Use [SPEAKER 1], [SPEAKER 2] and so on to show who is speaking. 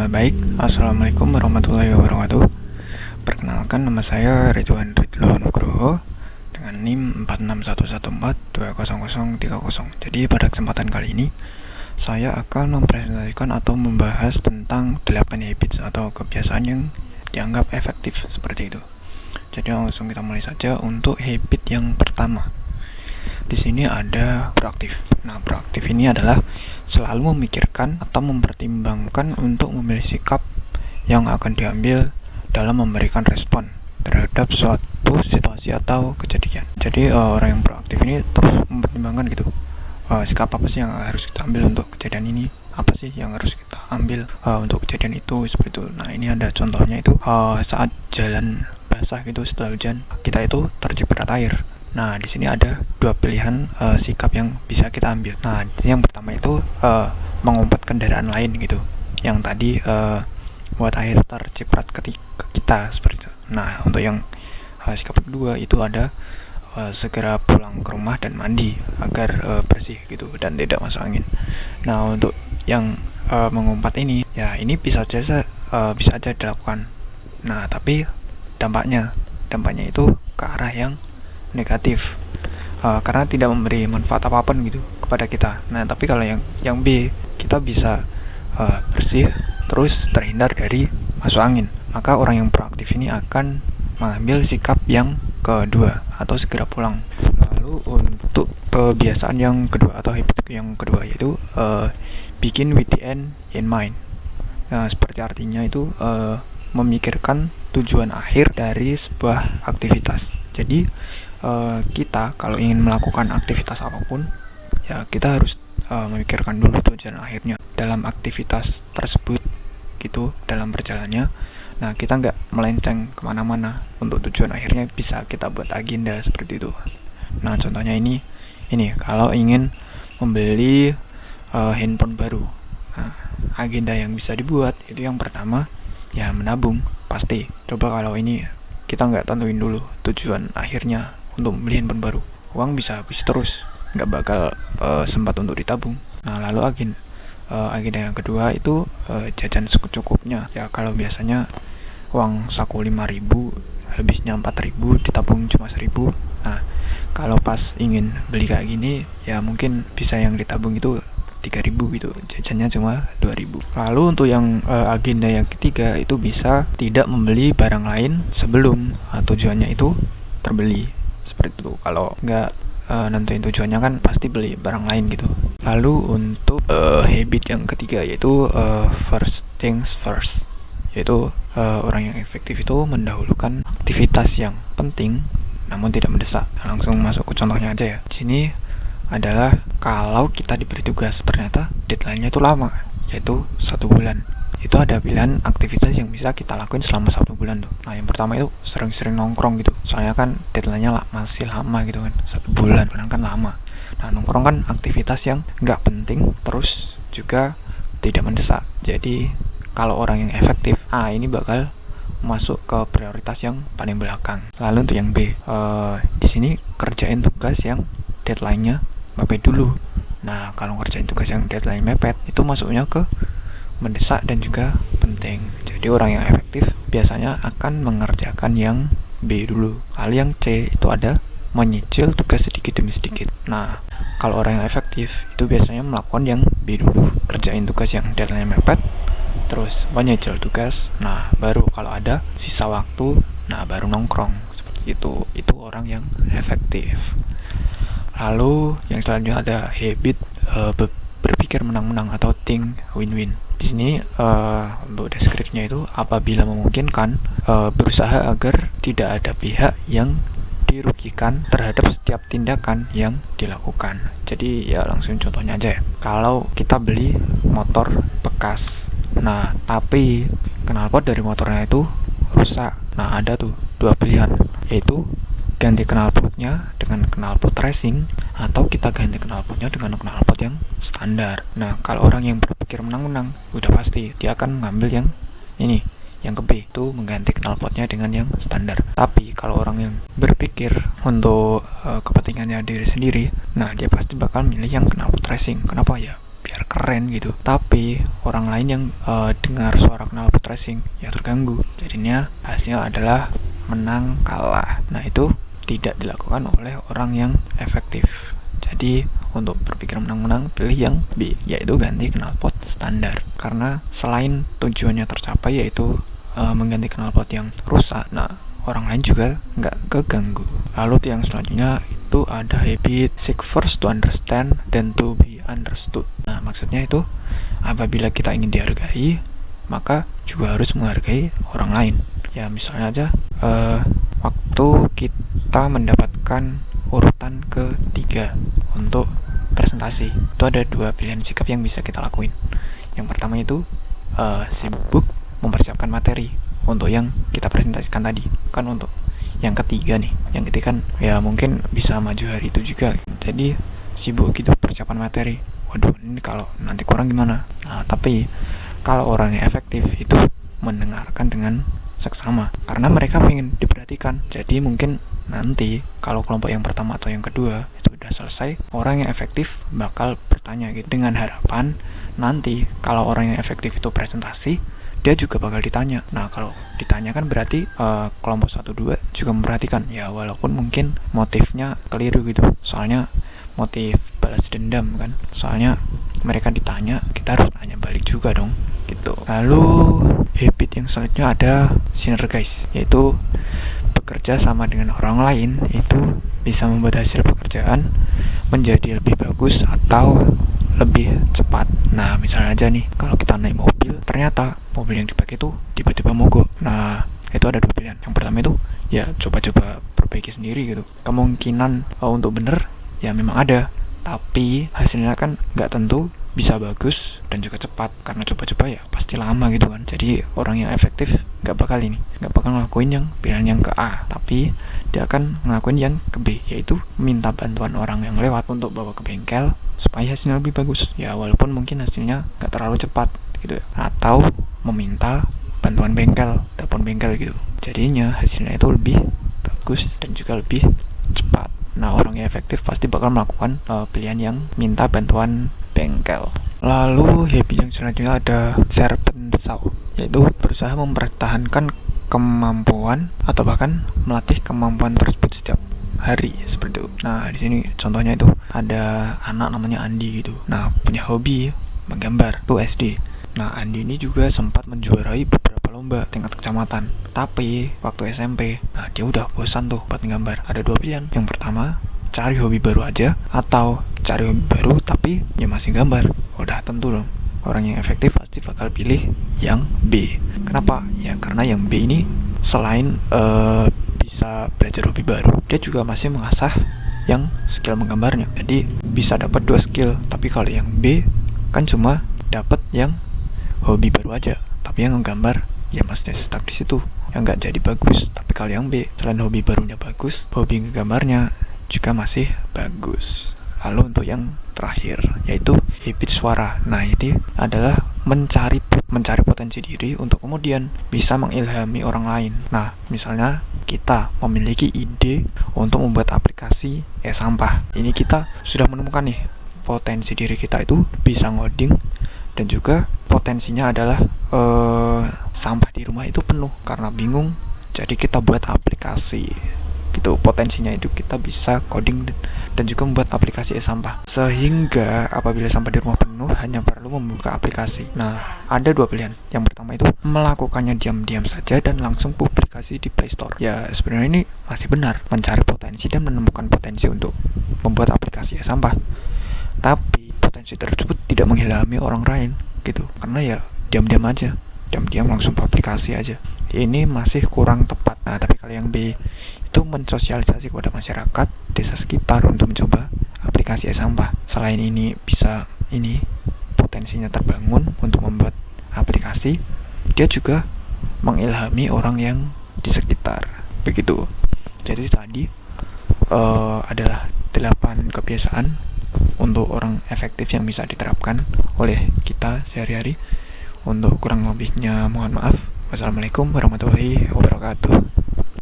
[SPEAKER 1] Baik, Assalamualaikum warahmatullahi wabarakatuh. Perkenalkan, nama saya Ridwan Ridwan Nugroho dengan NIM 4611420030. Jadi pada kesempatan kali ini saya akan mempresentasikan atau membahas tentang 8 habits atau kebiasaan yang dianggap efektif seperti itu. Jadi langsung kita mulai saja untuk habit yang pertama. Di sini ada proaktif. Nah, proaktif ini adalah selalu memikirkan atau mempertimbangkan untuk memilih sikap yang akan diambil dalam memberikan respon terhadap suatu situasi atau kejadian. Jadi orang yang proaktif ini terus mempertimbangkan gitu, sikap apa sih yang harus kita ambil untuk kejadian ini, apa sih yang harus kita ambil untuk kejadian itu, seperti itu. Nah, ini ada contohnya itu saat jalan basah gitu setelah hujan, kita itu terjebak air. Nah, di sini ada dua pilihan sikap yang bisa kita ambil. Nah, yang pertama itu mengumpat kendaraan lain gitu, yang tadi buat air terciprat ke kita seperti itu. Nah, untuk yang sikap kedua itu ada segera pulang ke rumah dan mandi agar bersih gitu dan tidak masuk angin. Nah, untuk yang mengumpat ini, ya ini bisa aja dilakukan. Nah, tapi dampaknya itu ke arah yang negatif, karena tidak memberi manfaat apapun gitu kepada kita. Nah, tapi kalau yang B, kita bisa bersih terus terhindar dari masuk angin. Maka orang yang proaktif ini akan mengambil sikap yang kedua atau segera pulang. Lalu untuk kebiasaan yang kedua atau habit yang kedua yaitu begin with the end in mind. Nah, seperti artinya itu memikirkan tujuan akhir dari sebuah aktivitas. Jadi kita kalau ingin melakukan aktivitas apapun, ya kita harus memikirkan dulu tujuan akhirnya dalam aktivitas tersebut gitu, dalam perjalanannya. Nah, kita nggak melenceng kemana-mana. Untuk tujuan akhirnya bisa kita buat agenda seperti itu. Nah, contohnya ini kalau ingin membeli handphone baru, nah, agenda yang bisa dibuat itu yang pertama ya menabung. Pasti coba kalau ini kita nggak tentuin dulu tujuan akhirnya untuk membeli handphone baru, uang bisa habis terus, nggak bakal sempat untuk ditabung. Nah, lalu agenda yang kedua itu jajan secukupnya. Ya kalau biasanya uang saku 5.000 habisnya 4.000, ditabung cuma 1.000. Nah, kalau pas ingin beli kayak gini ya mungkin bisa yang ditabung itu 3.000 gitu, jajannya cuma 2.000. Lalu untuk yang agenda yang ketiga itu bisa tidak membeli barang lain sebelum tujuannya itu terbeli, seperti itu. Kalau nggak nentuin tujuannya kan pasti beli barang lain gitu. Lalu untuk habit yang ketiga yaitu first things first, yaitu orang yang efektif itu mendahulukan aktivitas yang penting namun tidak mendesak. Langsung masuk ke contohnya aja ya. Di sini adalah kalau kita diberi tugas ternyata deadline-nya itu lama, yaitu 1 bulan. Itu ada pilihan aktivitas yang bisa kita lakuin selama 1 bulan tuh. Nah, yang pertama itu sering-sering nongkrong gitu. Soalnya kan deadline-nya masih lama gitu kan, 1 bulan kan lama. Nah, nongkrong kan aktivitas yang nggak penting, terus juga tidak mendesak. Jadi kalau orang yang efektif, ini bakal masuk ke prioritas yang paling belakang. Lalu untuk yang B, di sini kerjain tugas yang deadline-nya mepet dulu. Nah, kalau ngerjain tugas yang deadline mepet itu masuknya ke mendesak dan juga penting. Jadi orang yang efektif biasanya akan mengerjakan yang B dulu. Lalu yang C itu ada menyicil tugas sedikit demi sedikit. Nah, kalau orang yang efektif itu biasanya melakukan yang B dulu, kerjain tugas yang deadline mepet, terus menyicil tugas. Nah, baru kalau ada sisa waktu, nah baru nongkrong. Seperti itu. Itu orang yang efektif. Lalu yang selanjutnya ada habit berpikir menang-menang atau think win-win. Di sini untuk deskripsinya itu apabila memungkinkan berusaha agar tidak ada pihak yang dirugikan terhadap setiap tindakan yang dilakukan. Jadi ya langsung contohnya aja ya. Kalau kita beli motor bekas, nah tapi knalpot dari motornya itu rusak. Nah, ada tuh dua pilihan, yaitu ganti knalpotnya dengan knalpot racing atau kita ganti knalpotnya dengan knalpot yang standar. Nah, kalau orang yang berpikir menang-menang, udah pasti dia akan mengambil yang ini, yang ke B, itu mengganti knalpotnya dengan yang standar. Tapi kalau orang yang berpikir untuk kepentingannya diri sendiri, nah dia pasti bakal milih yang knalpot racing. Kenapa ya? biar keren gitu. Tapi orang lain yang dengar suara knalpot racing ya terganggu. Jadinya hasilnya adalah menang kalah. Nah, itu tidak dilakukan oleh orang yang efektif. Jadi untuk berpikir menang-menang, pilih yang B, yaitu ganti knalpot standar. Karena selain tujuannya tercapai yaitu mengganti knalpot yang rusak, nah orang lain juga nggak keganggu. Lalu yang selanjutnya itu ada habit seek first to understand then to be understood. Nah, maksudnya itu apabila kita ingin dihargai, maka juga harus menghargai orang lain. Ya misalnya aja waktu kita mendapatkan urutan ketiga untuk presentasi, itu ada dua pilihan sikap yang bisa kita lakuin. Yang pertama itu sibuk mempersiapkan materi untuk yang kita presentasikan tadi. Kan untuk yang ketiga nih, yang ketiga kan ya mungkin bisa maju hari itu juga. Jadi sibuk gitu persiapan materi. Waduh, ini kalau nanti kurang gimana? Nah, tapi kalau orangnya efektif itu mendengarkan dengan seksama karena mereka ingin diperhatikan. Jadi mungkin nanti kalau kelompok yang pertama atau yang kedua itu udah selesai, orang yang efektif bakal bertanya gitu, dengan harapan nanti kalau orang yang efektif itu presentasi, dia juga bakal ditanya. Nah, kalau ditanya kan berarti kelompok 1-2 juga memperhatikan. Ya, walaupun mungkin motifnya keliru gitu. Soalnya motif balas dendam kan. Soalnya mereka ditanya, kita harus tanya balik juga dong gitu. Lalu habit yang selanjutnya ada synergize, yaitu bekerja sama dengan orang lain itu bisa membuat hasil pekerjaan menjadi lebih bagus atau lebih cepat. Nah, misalnya aja nih, kalau kita naik mobil, ternyata mobil yang dipakai itu tiba-tiba mogok. Nah, itu ada dua pilihan. Yang pertama itu ya coba-coba perbaiki sendiri gitu. Kemungkinan untuk bener ya memang ada, tapi hasilnya kan nggak tentu bisa bagus dan juga cepat, karena coba-coba ya pasti lama gitu kan. Jadi orang yang efektif nggak bakal ngelakuin yang pilihan yang ke A, tapi dia akan ngelakuin yang ke B, yaitu minta bantuan orang yang lewat untuk bawa ke bengkel supaya hasilnya lebih bagus. Ya walaupun mungkin hasilnya nggak terlalu cepat gitu ya. Atau meminta bantuan bengkel, telepon bengkel gitu. Jadinya hasilnya itu lebih bagus dan juga lebih cepat. Nah, orang yang efektif pasti bakal melakukan pilihan yang minta bantuan bengkel. Lalu habit yang selanjutnya ada serpent saw, yaitu berusaha mempertahankan kemampuan atau bahkan melatih kemampuan tersebut setiap hari seperti itu. Nah, di sini contohnya itu ada anak namanya Andi gitu. Nah, punya hobi menggambar tuh SD. Nah, Andi ini juga sempat menjuarai beberapa lomba tingkat kecamatan. Tapi waktu SMP, nah dia udah bosan tuh buat menggambar. Ada dua pilihan. Yang pertama, cari hobi baru aja, atau cari hobi baru tapi ya masih gambar. Udah tentu dong, orang yang efektif pasti bakal pilih yang B. Kenapa? Ya karena yang B ini selain bisa belajar hobi baru, dia juga masih mengasah yang skill menggambarnya. Jadi bisa dapat dua skill. Tapi kalau yang B kan cuma dapat yang hobi baru aja, tapi yang menggambar ya masih stuck di situ, yang nggak jadi bagus. Tapi kalau yang B, selain hobi barunya bagus, hobi menggambarnya juga masih bagus. Lalu untuk yang terakhir yaitu habit suara. Nah, ini adalah mencari potensi diri untuk kemudian bisa mengilhami orang lain. Nah, misalnya kita memiliki ide untuk membuat aplikasi sampah. Ini kita sudah menemukan nih potensi diri kita itu bisa ngoding, dan juga potensinya adalah sampah di rumah itu penuh karena bingung. Jadi kita buat aplikasi gitu. Potensinya itu kita bisa coding dan juga membuat aplikasi sampah, sehingga apabila sampah di rumah penuh hanya perlu membuka aplikasi. Nah, ada dua pilihan. Yang pertama itu melakukannya diam-diam saja dan langsung publikasi di Play Store. Ya sebenarnya ini masih benar, mencari potensi dan menemukan potensi untuk membuat aplikasi sampah. Tapi potensi tersebut tidak mengilhami orang lain gitu, karena ya diam-diam aja, diam-diam langsung publikasi aja. Ini masih kurang tepat. Nah, tapi kalau yang B itu mensosialisasi kepada masyarakat desa sekitar untuk mencoba aplikasi sampah. Selain ini bisa potensinya terbangun untuk membuat aplikasi, dia juga mengilhami orang yang di sekitar. Begitu. Jadi tadi adalah 8 kebiasaan untuk orang efektif yang bisa diterapkan oleh kita sehari-hari. Untuk kurang lebihnya mohon maaf. Wassalamualaikum warahmatullahi wabarakatuh.